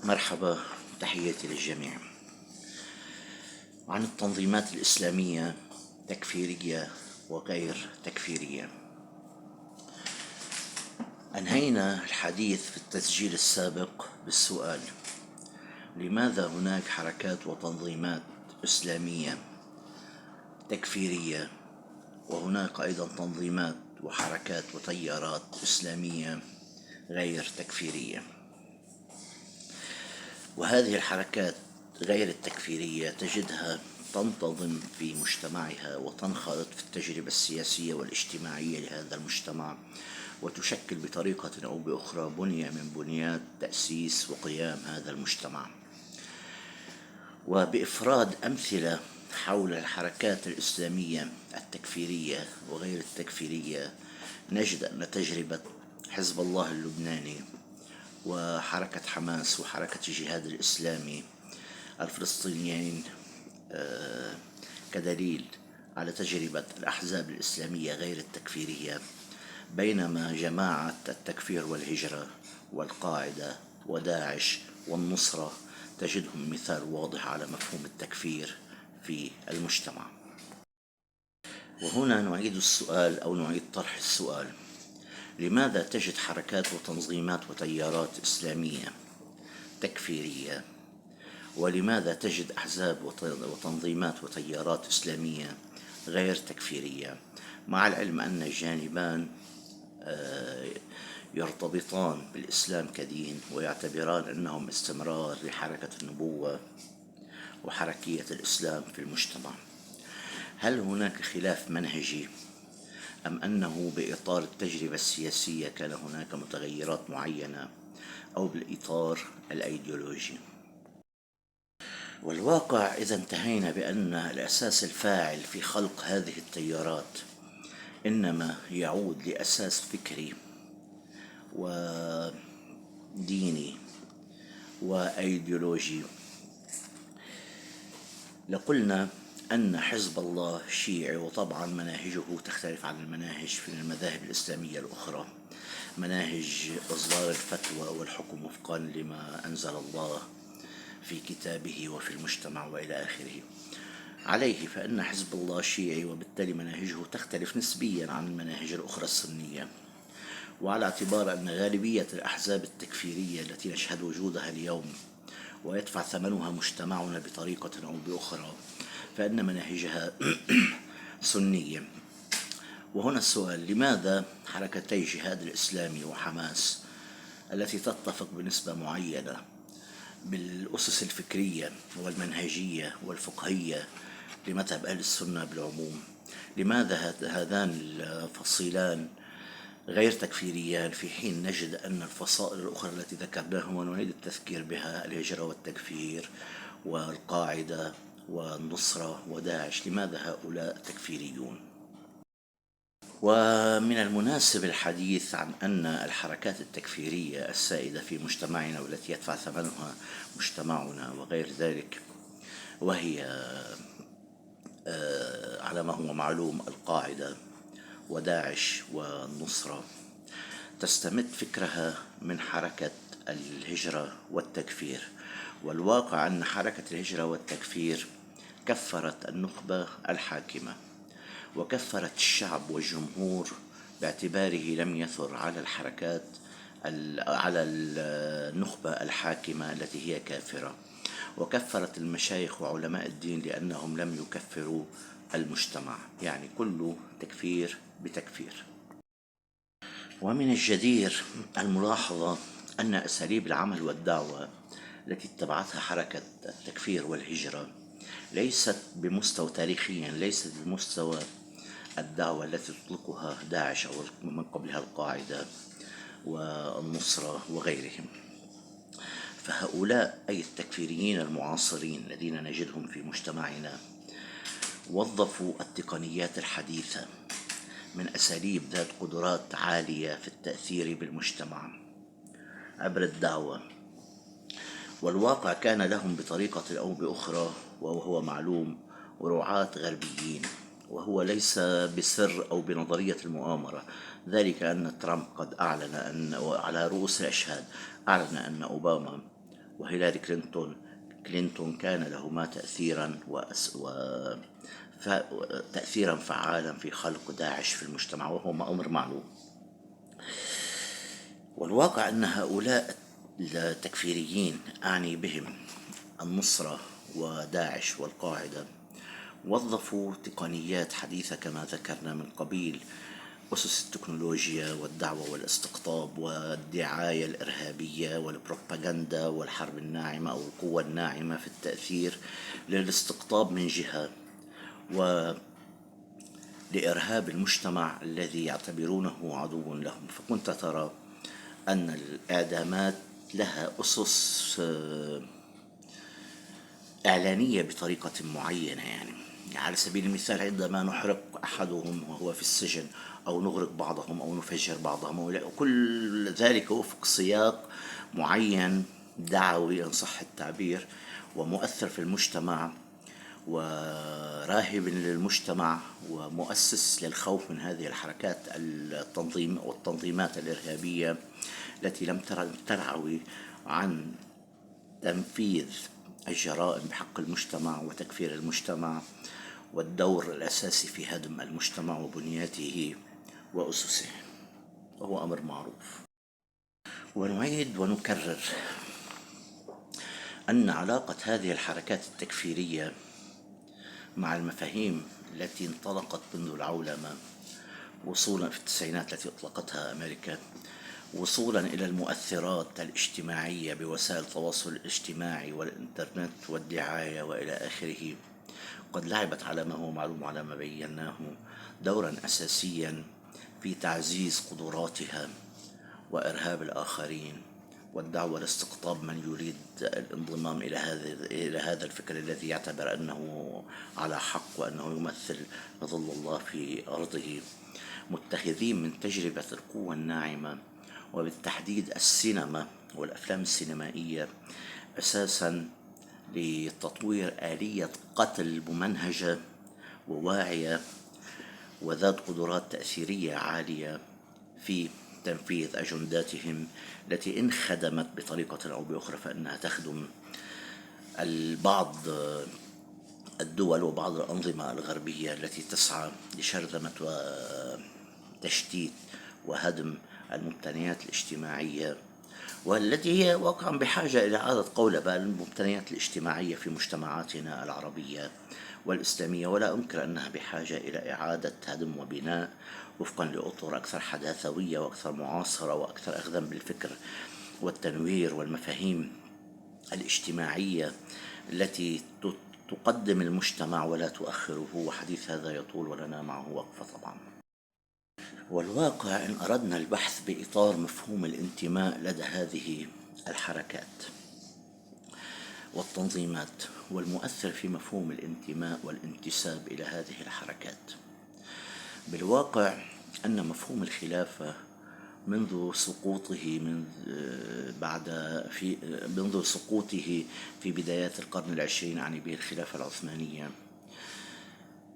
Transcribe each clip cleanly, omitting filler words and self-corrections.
مرحبا، تحياتي للجميع. عن التنظيمات الإسلامية تكفيرية وغير تكفيرية. أنهينا الحديث في التسجيل السابق بالسؤال: لماذا هناك حركات وتنظيمات إسلامية تكفيرية وهناك أيضا تنظيمات وحركات وتيارات إسلامية غير تكفيرية؟ وهذه الحركات غير التكفيرية تجدها تنتظم في مجتمعها وتنخرط في التجربة السياسية والاجتماعية لهذا المجتمع، وتشكل بطريقة أو بأخرى بنية من بنيات تأسيس وقيام هذا المجتمع. وبإفراد أمثلة حول الحركات الإسلامية التكفيرية وغير التكفيرية نجد أن تجربة حزب الله اللبناني وحركة حماس وحركة الجهاد الإسلامي الفلسطينيين كدليل على تجربة الأحزاب الإسلامية غير التكفيرية، بينما جماعة التكفير والهجرة والقاعدة وداعش والنصرة تجدهم مثال واضح على مفهوم التكفير في المجتمع. وهنا نعيد السؤال أو نعيد طرح السؤال: لماذا تجد حركات وتنظيمات وتيارات إسلامية تكفيرية، ولماذا تجد أحزاب وتنظيمات وتيارات إسلامية غير تكفيرية، مع العلم أن الجانبان يرتبطان بالإسلام كدين ويعتبران أنهم استمرار لحركة النبوة وحركية الإسلام في المجتمع؟ هل هناك خلاف منهجي أم أنه بإطار التجربة السياسية كان هناك متغيرات معينة أو بالإطار الأيديولوجي؟ والواقع إذا انتهينا بأن الأساس الفاعل في خلق هذه التيارات إنما يعود لأساس فكري وديني وأيديولوجي، لقلنا أن حزب الله شيعي، وطبعا مناهجه تختلف عن المناهج في المذاهب الإسلامية الأخرى، مناهج إصدار الفتوى والحكم وفقا لما أنزل الله في كتابه وفي المجتمع وإلى آخره. عليه فإن حزب الله شيعي، وبالتالي مناهجه تختلف نسبيا عن المناهج الأخرى السنية. وعلى اعتبار أن غالبية الأحزاب التكفيرية التي نشهد وجودها اليوم ويدفع ثمنها مجتمعنا بطريقة أو بأخرى فإن مناهجها سنية. وهنا السؤال: لماذا حركتي الجهاد الإسلامي وحماس التي تتفق بنسبة معينة بالأسس الفكرية والمنهجية والفقهية لمذهب أهل السنة بالعموم، لماذا هذان الفصيلان غير تكفيريان، في حين نجد أن الفصائل الأخرى التي ذكرناها ونريد التذكير بها، الهجرة والتكفير والقاعدة والنصرة وداعش، لماذا هؤلاء تكفيريون؟ ومن المناسب الحديث عن أن الحركات التكفيرية السائدة في مجتمعنا والتي يدفع ثمنها مجتمعنا وغير ذلك، وهي على ما هو معلوم القاعدة وداعش والنصرة، تستمد فكرها من حركة الهجرة والتكفير. والواقع أن حركة الهجرة والتكفير كفرت النخبة الحاكمة وكفرت الشعب والجمهور باعتباره لم يثر على الحركات على النخبة الحاكمة التي هي كافرة، وكفرت المشايخ وعلماء الدين لأنهم لم يكفروا المجتمع، يعني كل تكفير بتكفير. ومن الجدير الملاحظة أن أساليب العمل والدعوة التي اتبعتها حركة التكفير والهجرة ليست بمستوى تاريخيا، ليست بمستوى الدعوة التي تطلقها داعش أو من قبلها القاعدة والنصرة وغيرهم. فهؤلاء أي التكفيريين المعاصرين الذين نجدهم في مجتمعنا وظفوا التقنيات الحديثة من أساليب ذات قدرات عالية في التأثير بالمجتمع عبر الدعوة، والواقع كان لهم بطريقة أو بأخرى وهو معلوم رعاة غربيين، وهو ليس بسر أو بنظرية المؤامرة، ذلك أن ترامب قد أعلن أن على رؤوس الأشهاد أعلن أن أوباما وهيلاري كلينتون كان لهما تأثيرا تأثيرا فعالا في خلق داعش في المجتمع، وهو أمر معلوم. والواقع أن هؤلاء التكفيريين أعني بهم النصرة وداعش والقاعدة وظفوا تقنيات حديثة كما ذكرنا من قبيل أسس التكنولوجيا والدعوة والاستقطاب والدعاية الإرهابية والبروباغندا والحرب الناعمة أو القوة الناعمة في التأثير للاستقطاب من جهة، ولإرهاب المجتمع الذي يعتبرونه عدو لهم. فكنت ترى أن الإعدامات لها أسس إعلانية بطريقة معينة. يعني على سبيل المثال عندما نحرق أحدهم وهو في السجن، أو نغرق بعضهم، أو نفجر بعضهم، كل ذلك وفق سياق معين دعوي إن صح التعبير، ومؤثر في المجتمع، وراهب للمجتمع، ومؤسس للخوف من هذه الحركات والتنظيمات الإرهابية التي لم ترعوي عن تنفيذ الجرائم بحق المجتمع وتكفير المجتمع والدور الأساسي في هدم المجتمع وبنياته وأسسه، وهو أمر معروف. ونعيد ونكرر أن علاقة هذه الحركات التكفيرية مع المفاهيم التي انطلقت منذ العولمة وصولا في التسعينات التي أطلقتها أمريكا، وصولا إلى المؤثرات الاجتماعية بوسائل التواصل الاجتماعي والإنترنت والدعاية وإلى آخره، قد لعبت على ما هو معلوم على ما بيناه دورا أساسيا في تعزيز قدراتها وإرهاب الآخرين والدعوة لاستقطاب من يريد الانضمام إلى هذا الفكر الذي يعتبر أنه على حق وأنه يمثل ظل الله في أرضه، متخذين من تجربة القوة الناعمة وبالتحديد السينما والأفلام السينمائية أساسا لتطوير آلية قتل ممنهجة وواعية وذات قدرات تأثيرية عالية في تنفيذ أجنداتهم، التي إن خدمت بطريقة أو بأخرى فإنها تخدم بعض الدول وبعض الأنظمة الغربية التي تسعى لشرذمة وتشتيت وهدم الممتنيات الاجتماعية، والتي هي واقعا بحاجة إلى إعادة قولبة الممتنيات الاجتماعية في مجتمعاتنا العربية والإسلامية، ولا أنكر أنها بحاجة إلى إعادة هدم وبناء وفقا لأطر أكثر حداثوية وأكثر معاصرة وأكثر أخذا بالفكر والتنوير والمفاهيم الاجتماعية التي تقدم المجتمع ولا تؤخره، وحديث هذا يطول ولنا معه وقفة طبعا. والواقع إن أردنا البحث بإطار مفهوم الانتماء لدى هذه الحركات والتنظيمات والمؤثر في مفهوم الانتماء والانتساب إلى هذه الحركات، بالواقع أن مفهوم الخلافة منذ سقوطه في بدايات القرن العشرين، يعني به الخلافة العثمانية،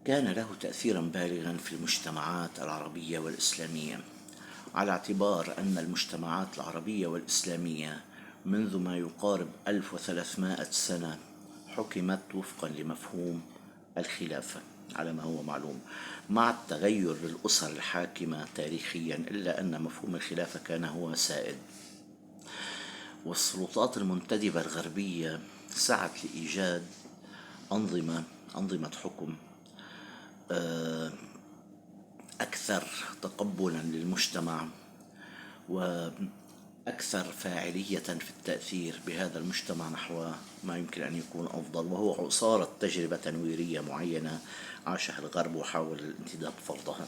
كان له تأثيرا بالغا في المجتمعات العربية والإسلامية، على اعتبار أن المجتمعات العربية والإسلامية منذ ما يقارب 1300 سنة حكمت وفقا لمفهوم الخلافة على ما هو معلوم، مع التغير للأسر الحاكمة تاريخيا، إلا أن مفهوم الخلافة كان هو سائد. والسلطات المنتدبة الغربية سعت لإيجاد أنظمة حكم أكثر تقبلا للمجتمع وأكثر فاعلية في التأثير بهذا المجتمع نحو ما يمكن أن يكون أفضل، وهو صارت تجربة تنويرية معينة عاشها الغرب وحاول الانتداب فرضها.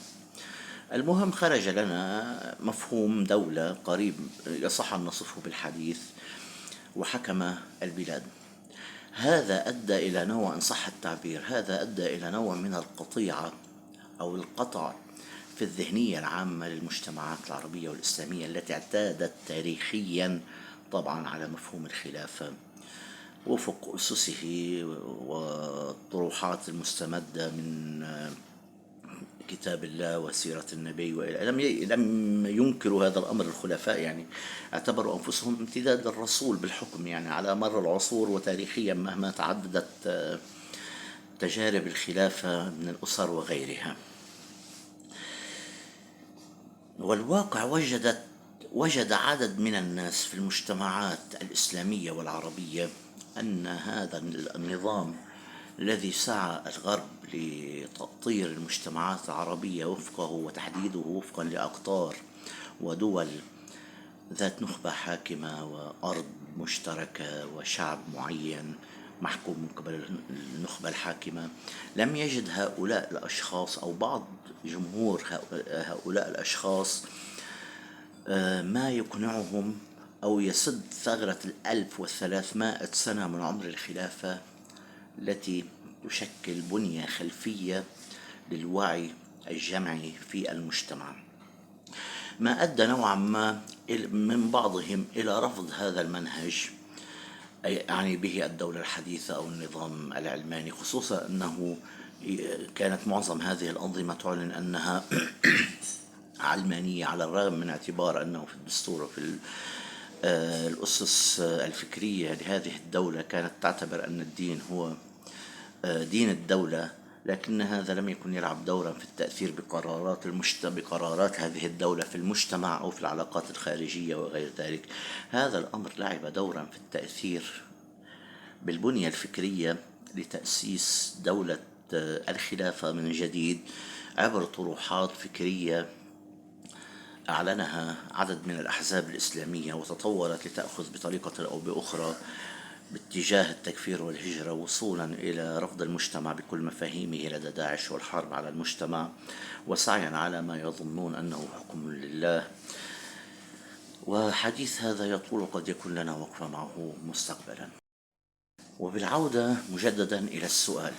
المهم خرج لنا مفهوم دولة قريب يصح أن نصفه بالحديث وحكم البلاد. هذا أدى إلى نوع، إن صح التعبير، هذا أدى إلى نوع من القطيعة أو القطع في الذهنية العامة للمجتمعات العربية والإسلامية التي اعتادت تاريخيا طبعا على مفهوم الخلافة وفق أسسه والطروحات المستمدة من كتاب الله وسيرة النبي، لم ينكروا هذا الأمر الخلفاء، يعني اعتبروا أنفسهم امتداد الرسول بالحكم يعني على مر العصور، وتاريخيا مهما تعددت تجارب الخلافة من الأسر وغيرها. والواقع وجد عدد من الناس في المجتمعات الإسلامية والعربية أن هذا النظام الذي سعى الغرب لتأطير المجتمعات العربية وفقه وتحديده وفقا لأقطار ودول ذات نخبة حاكمة وأرض مشتركة وشعب معين محكوم من قبل النخبة الحاكمة، لم يجد هؤلاء الأشخاص أو بعض جمهور هؤلاء الأشخاص ما يقنعهم أو يسد ثغرة 1300 سنة من عمر الخلافة التي تشكل بنية خلفية للوعي الجمعي في المجتمع، ما أدى نوعا ما من بعضهم إلى رفض هذا المنهج، أعني به الدولة الحديثة أو النظام العلماني، خصوصا أنه كانت معظم هذه الأنظمة تعلن أنها علمانية، على الرغم من اعتبار أنه في الدستور وفي الأسس الفكرية لهذه الدولة كانت تعتبر أن الدين هو دين الدولة، لكن هذا لم يكن يلعب دورا في التأثير بقرارات هذه الدولة في المجتمع أو في العلاقات الخارجية وغير ذلك. هذا الأمر لعب دورا في التأثير بالبنية الفكرية لتأسيس دولة الخلافة من جديد عبر طروحات فكرية أعلنها عدد من الأحزاب الإسلامية، وتطورت لتأخذ بطريقة أو بأخرى باتجاه التكفير والهجرة، وصولا إلى رفض المجتمع بكل مفاهيمه لدى داعش والحرب على المجتمع، وسعيا على ما يظنون أنه حكم لله. وحديث هذا يطول، قد يكون لنا وقفة معه مستقبلا. وبالعودة مجددا إلى السؤال: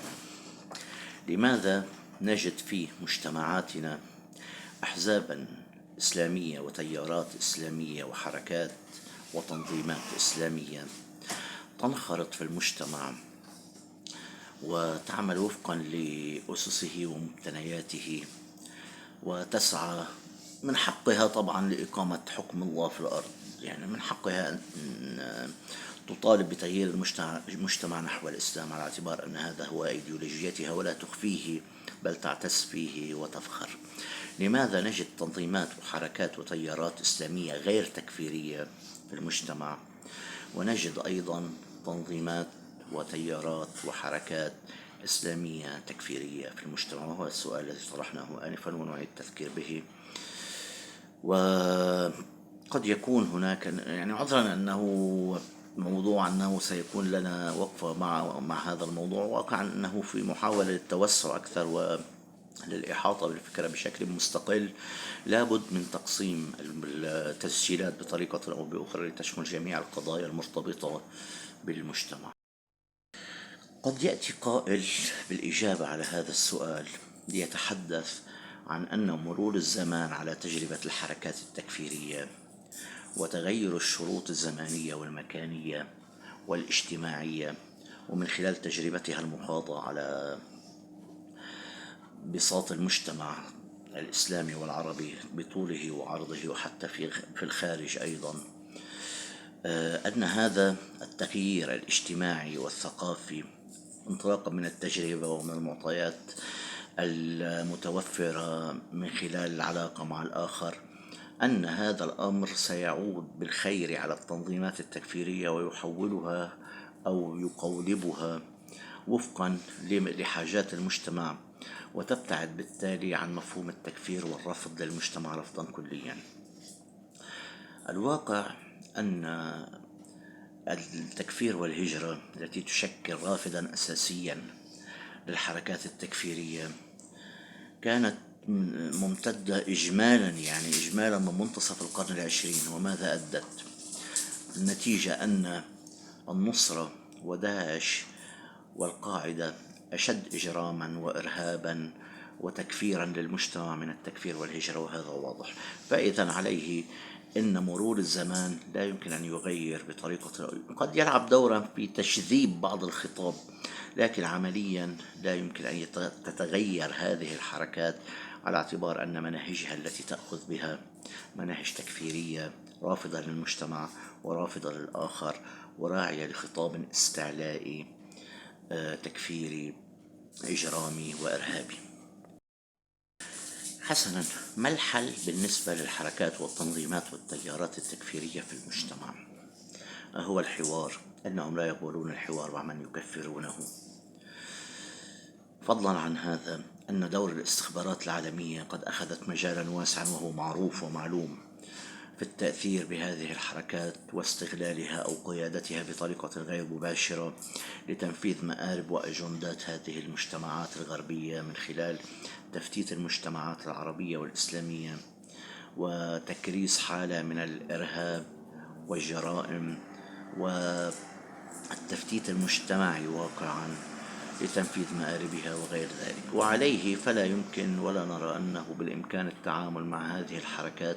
لماذا نجد في مجتمعاتنا أحزابا إسلامية وتيارات إسلامية وحركات وتنظيمات إسلامية تنخرط في المجتمع وتعمل وفقا لأسسه ومقتنياته، وتسعى من حقها طبعا لإقامة حكم الله في الأرض، يعني من حقها أن تطالب بتغيير المجتمع نحو الإسلام، على اعتبار أن هذا هو أيديولوجيتها ولا تخفيه بل تعتز فيه وتفخر. لماذا نجد تنظيمات وحركات وتيارات إسلامية غير تكفيرية في المجتمع، ونجد أيضا تنظيمات وتيارات وحركات إسلامية تكفيرية في المجتمع؟ وهو السؤال الذي طرحناه آنفا ونعيد التذكير به. وقد يكون هناك، يعني عذرا أنه موضوع أنه سيكون لنا وقفة مع هذا الموضوع، واقعا أنه في محاولة للتوسع أكثر وللإحاطة بالفكرة بشكل مستقل لابد من تقسيم التسجيلات بطريقة أو بأخرى لتشمل جميع القضايا المرتبطة بالمجتمع. قد يأتي قائل بالإجابة على هذا السؤال ليتحدث عن أن مرور الزمان على تجربة الحركات التكفيرية وتغير الشروط الزمانية والمكانية والاجتماعية، ومن خلال تجربتها المحاطة على بساط المجتمع الإسلامي والعربي بطوله وعرضه وحتى في الخارج أيضا، أن هذا التغيير الاجتماعي والثقافي انطلاقا من التجربة ومن المعطيات المتوفرة من خلال العلاقة مع الآخر، أن هذا الأمر سيعود بالخير على التنظيمات التكفيرية ويحولها أو يقولبها وفقا لحاجات المجتمع، وتبتعد بالتالي عن مفهوم التكفير والرفض للمجتمع رفضا كليا. الواقع أن التكفير والهجرة التي تشكل رافدا أساسيا للحركات التكفيرية كانت ممتدة إجمالا من منتصف القرن العشرين. وماذا أدت؟ النتيجة أن النصرة وداعش والقاعدة أشد إجراما وإرهابا وتكفيرا للمجتمع من التكفير والهجرة، وهذا واضح. فإذا عليه إن مرور الزمان لا يمكن أن يغير بطريقة، قد يلعب دورا في تشذيب بعض الخطاب، لكن عمليا لا يمكن أن تتغير هذه الحركات على اعتبار أن مناهجها التي تأخذ بها مناهج تكفيرية رافضة للمجتمع ورافضة للآخر وراعية لخطاب استعلائي تكفيري إجرامي وإرهابي. حسنا، ما الحل بالنسبة للحركات والتنظيمات والتيارات التكفيرية في المجتمع؟ هو الحوار. إنهم لا يقبلون الحوار مع من يكفرونه. فضلا عن هذا، أن دور الاستخبارات العالمية قد أخذت مجالا واسعا وهو معروف ومعلوم في التأثير بهذه الحركات واستغلالها أو قيادتها بطريقة غير مباشرة لتنفيذ مآرب وأجندات هذه المجتمعات الغربية من خلال تفتيت المجتمعات العربية والإسلامية وتكريس حالة من الإرهاب والجرائم والتفتيت المجتمعي واقعا لتنفيذ مآربها وغير ذلك. وعليه فلا يمكن ولا نرى أنه بالإمكان التعامل مع هذه الحركات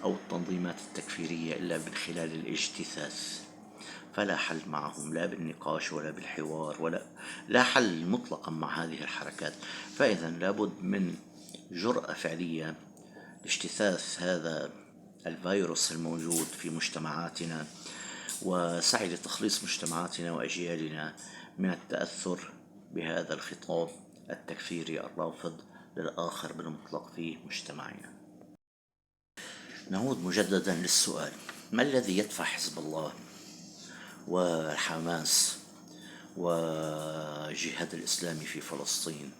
أو التنظيمات التكفيرية إلا من خلال الاجتثاث. فلا حل معهم لا بالنقاش ولا بالحوار ولا لا حل مطلقا مع هذه الحركات. فإذا لابد من جرأة فعلية لاجتثاث هذا الفيروس الموجود في مجتمعاتنا وسعي لتخليص مجتمعاتنا وأجيالنا من التأثر بهذا الخطاب التكفيري الرافض للآخر بالمطلق في مجتمعنا. نعود مجددا للسؤال: ما الذي يدفع حزب الله وحماس والجهاد الإسلامي في فلسطين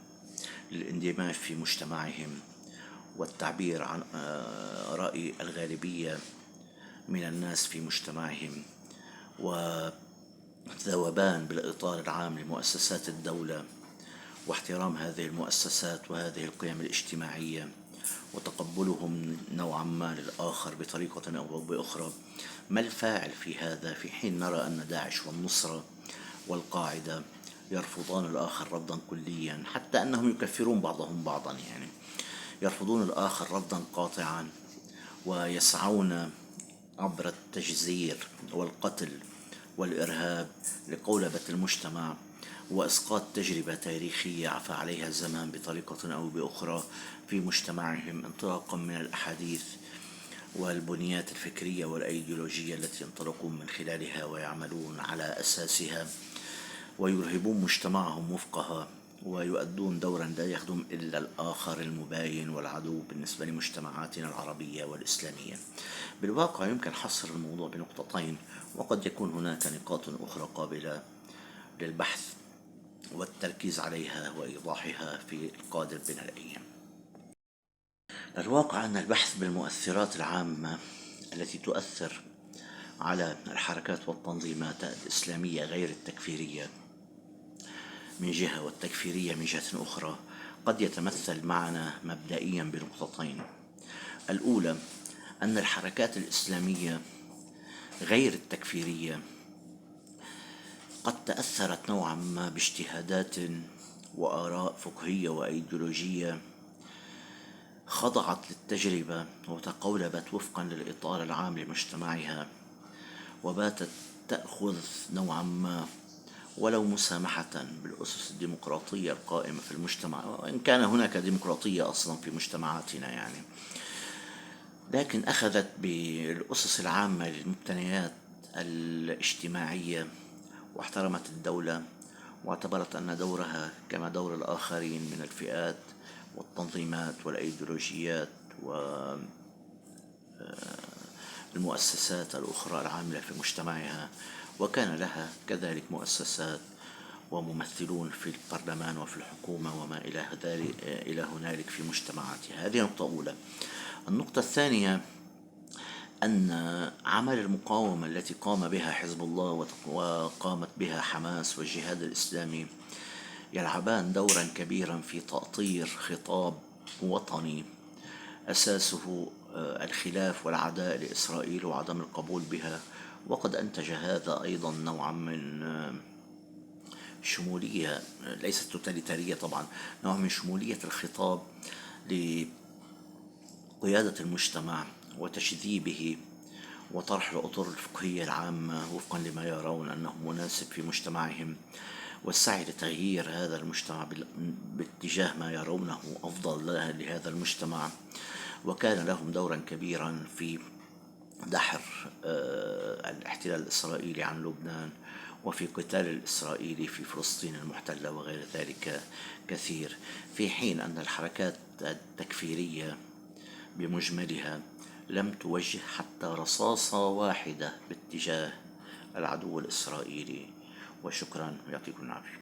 للاندماج في مجتمعهم والتعبير عن رأي الغالبية من الناس في مجتمعهم والذوبان بالإطار العام لمؤسسات الدولة واحترام هذه المؤسسات وهذه القيم الاجتماعية وتقبلهم نوعا ما للآخر بطريقة أو بأخرى؟ ما الفاعل في هذا في حين نرى أن داعش والنصرة والقاعدة يرفضان الآخر رفضا كليا، حتى أنهم يكفرون بعضهم بعضا، يعني يرفضون الآخر رفضا قاطعا ويسعون عبر التجزير والقتل والإرهاب لقولبة المجتمع وإسقاط تجربة تاريخية عفى عليها الزمان بطريقة أو بأخرى في مجتمعهم، انطلاقا من الأحاديث والبنيات الفكرية والأيديولوجية التي ينطلقون من خلالها ويعملون على أساسها ويرهبون مجتمعهم وفقها ويؤدون دورا لا يخدم إلا الآخر المباين والعدو بالنسبة لمجتمعاتنا العربية والإسلامية. بالواقع يمكن حصر الموضوع بنقطتين، وقد يكون هناك نقاط أخرى قابلة للبحث والتركيز عليها وإيضاحها في القادم من الأيام. الواقع أن البحث بالمؤثرات العامة التي تؤثر على الحركات والتنظيمات الإسلامية غير التكفيرية من جهة والتكفيرية من جهة أخرى قد يتمثل معنا مبدئيا بنقطتين. الأولى أن الحركات الإسلامية غير التكفيرية قد تأثرت نوعا ما باجتهادات وآراء فقهية وأيديولوجية خضعت للتجربة وتقولبت وفقا للإطار العام لمجتمعها وباتت تأخذ نوعا ما ولو مسامحة بالأسس الديمقراطية القائمة في المجتمع، وإن كان هناك ديمقراطية أصلا في مجتمعاتنا يعني، لكن أخذت بالأسس العامة للمبتنيات الاجتماعية واحترمت الدولة واعتبرت أن دورها كما دور الآخرين من الفئات والتنظيمات والأيديولوجيات والمؤسسات الأخرى العاملة في مجتمعها، وكان لها كذلك مؤسسات وممثلون في البرلمان وفي الحكومة وما إلى ذلك إلى هنالك في مجتمعاتها. هذه نقطة أولى. النقطة الثانية أن عمل المقاومة التي قام بها حزب الله وقامت بها حماس والجهاد الإسلامي يلعبان دورا كبيرا في تأطير خطاب وطني أساسه الخلاف والعداء لإسرائيل وعدم القبول بها، وقد أنتج هذا أيضا نوعا من شمولية ليست توتاليتارية طبعا، نوع من شمولية الخطاب لقيادة المجتمع وتشذيبه وطرح الأطر الفقهية العامة وفقا لما يرون أنه مناسب في مجتمعهم والسعي لتغيير هذا المجتمع باتجاه ما يرونه أفضل لهذا المجتمع. وكان لهم دورا كبيرا في دحر الاحتلال الإسرائيلي عن لبنان، وفي قتال الإسرائيلي في فلسطين المحتلة وغير ذلك كثير. في حين أن الحركات التكفيرية بمجملها لم توجه حتى رصاصة واحدة باتجاه العدو الإسرائيلي. وشكرا، ويعطيكم العافية.